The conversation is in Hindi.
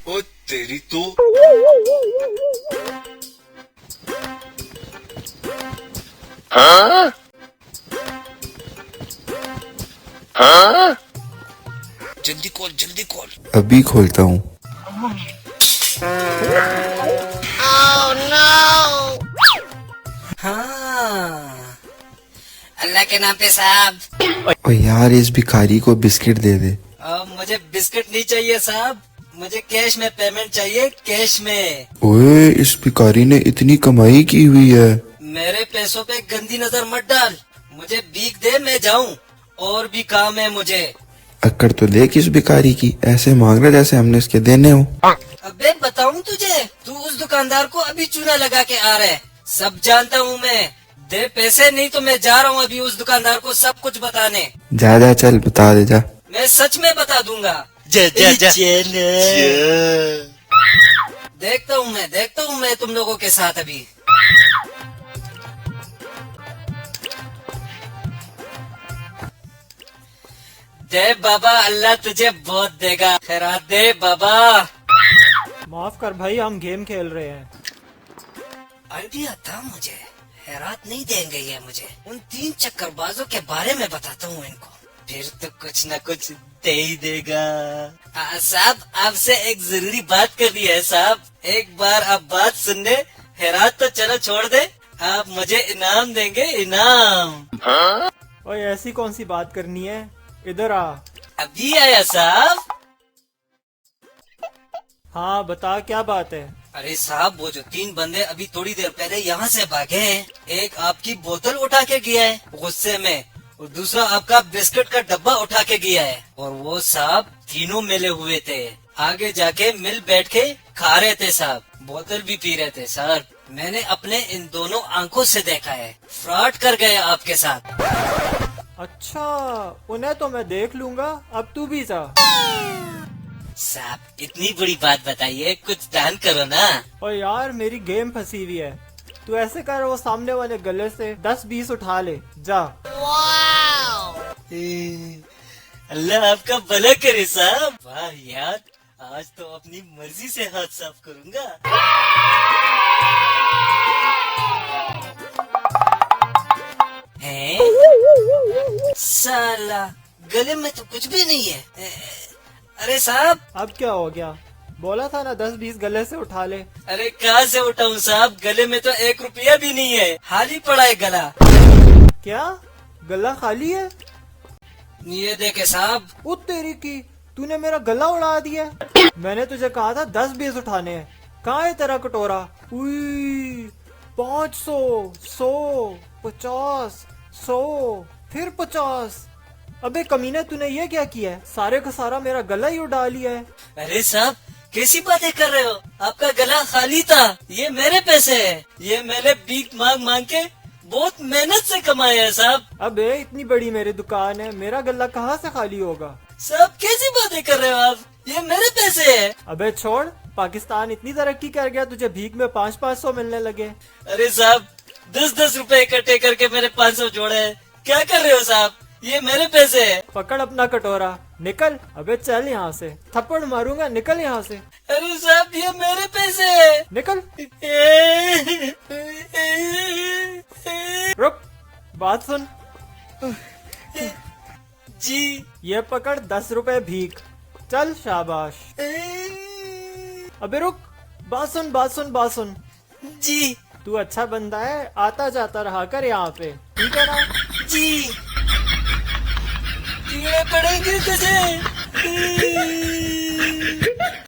ओ तेरी तो। हाँ? हाँ? जल्दी खोल, जल्दी खोल। अभी खोलता हूँ। हाँ, अल्लाह के नाम पे साहब। और यार इस भिखारी को बिस्किट दे दे। मुझे बिस्किट नहीं चाहिए साहब, मुझे कैश में पेमेंट चाहिए, कैश में। ओए इस भिखारी ने इतनी कमाई की हुई है। मेरे पैसों पे गंदी नजर मत डाल, मुझे भीख दे, मैं जाऊँ, और भी काम है मुझे। अक्कड़ तो देख इस भिखारी की, ऐसे मांग रहा जैसे हमने इसके देने हो। अबे बताऊं तुझे, तू उस दुकानदार को अभी चूना लगा के आ रहा है, सब जानता हूँ मैं। दे पैसे, नहीं तो मैं जा रहा हूँ अभी उस दुकानदार को सब कुछ बताने। जा जा चल बता दे जा। मैं सच में बता दूंगा। जा जा जा। देखता हूँ मैं तुम लोगों के साथ अभी। दे बाबा, अल्लाह तुझे बहुत देगा, खैरात दे बाबा। माफ कर भाई, हम गेम खेल रहे हैं। आइडिया था मुझे, खैरात नहीं देंगे ये मुझे। उन 3 चक्करबाजों के बारे में बताता हूँ इनको, फिर तो कुछ न कुछ दे ही देगा। साहब आपसे एक जरूरी बात करनी है साहब, एक बार आप बात सुन ले। खैरात तो चलो छोड़ दे, आप मुझे इनाम देंगे, इनाम। ओए ऐसी कौन सी बात करनी है, इधर आ। अभी आया साहब। हाँ बता, क्या बात है। अरे साहब, वो जो 3 बंदे अभी थोड़ी देर पहले यहाँ से भागे हैं, एक आपकी बोतल उठा के गया है गुस्से में, और दूसरा आपका बिस्किट का डब्बा उठा के गया है, और वो साहब तीनों मिले हुए थे, आगे जाके मिल बैठ के खा रहे थे साहब, बोतल भी पी रहे थे सर। मैंने अपने इन दोनों आंखों से देखा है, फ्रॉड कर गए आपके साथ। अच्छा, उन्हें तो मैं देख लूंगा, अब तू भी जा। साहब इतनी बड़ी बात बताइए, कुछ दान करो ना। और यार मेरी गेम फंसी हुई है, तू ऐसे कर, वो सामने वाले गले से 10-20 उठा ले, जा। अल्लाह आपका भला करे साहब। वाह यार, आज तो अपनी मर्जी से हाथ साफ करूंगा। हैं? साला गले में तो कुछ भी नहीं है। अरे साहब, अब क्या हो गया, बोला था ना 10-20 गले से उठा ले। अरे कहाँ से उठाऊं साहब, गले में तो 1 रुपया भी नहीं है, खाली पड़ा है गला। क्या गला खाली है? ये देखे साहब। ओ तेरी की, तूने मेरा गला उड़ा दिया। मैंने तुझे कहा था 10-20 उठाने हैं, कहाँ है तेरा कटोरा? उई, 500, 100, 50, 100, फिर 50। अबे कमीने, तूने ये क्या किया है? सारे का सारा मेरा गला ही उड़ा लिया है। अरे साहब कैसी बातें कर रहे हो, आपका गला खाली था, ये मेरे पैसे है, ये मैंने भीख मांग मांग के बहुत मेहनत से कमाए हैं साहब। अबे इतनी बड़ी मेरी दुकान है, मेरा गला कहाँ से खाली होगा? साहब कैसी बातें कर रहे हो आप, ये मेरे पैसे है। अबे छोड़, पाकिस्तान इतनी तरक्की कर गया, तुझे भीख में 500-500 मिलने लगे। अरे साहब 10-10 रुपए इकट्ठे करके मेरे 500 जोड़े हैं, क्या कर रहे हो साहब, ये मेरे पैसे है। पकड़ अपना कटोरा, निकल। अबे चल यहाँ से, थप्पड़ मारूंगा, निकल यहाँ से। अरे साहब ये मेरे पैसे है। निकल। रुक, बात सुन। जी। ये पकड़ 10 रुपए भीख, चल शाबाश। अबे रुक, बात सुन बात सुन बात सुन। जी। तू अच्छा बंदा है, आता जाता रहा कर यहाँ पे, ठीक है ना? जी। कीड़े पड़ेंगे तुझे।